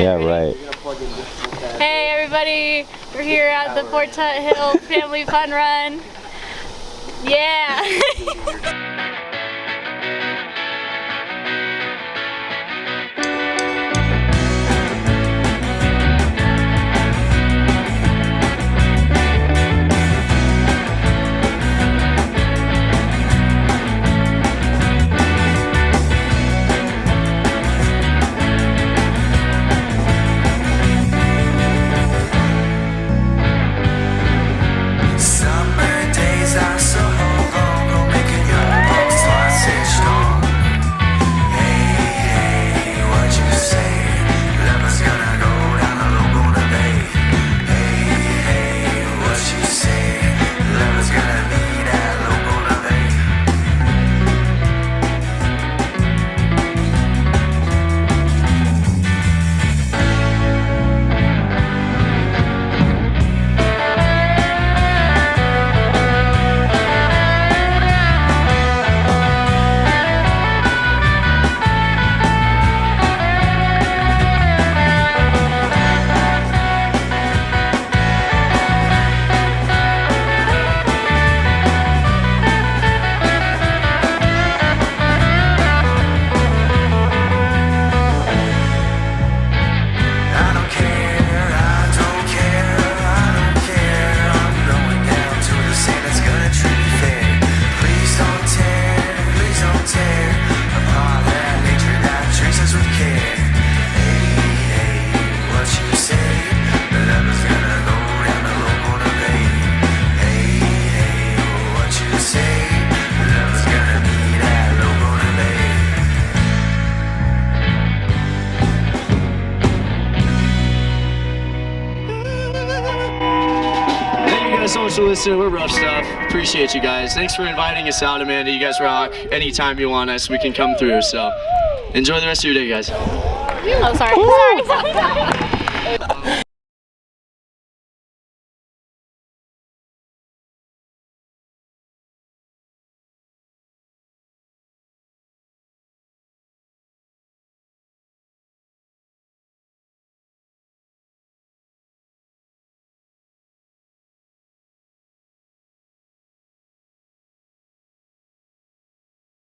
Yeah, right. Hey everybody, we're here at the Tuthill Family Fun Run. Yeah! So much for listening. We're Rough Stuff. Appreciate you guys. Thanks for inviting us out, Amanda. You guys rock. Anytime you want us, we can come through. So enjoy the rest of your day, guys. Oh, sorry.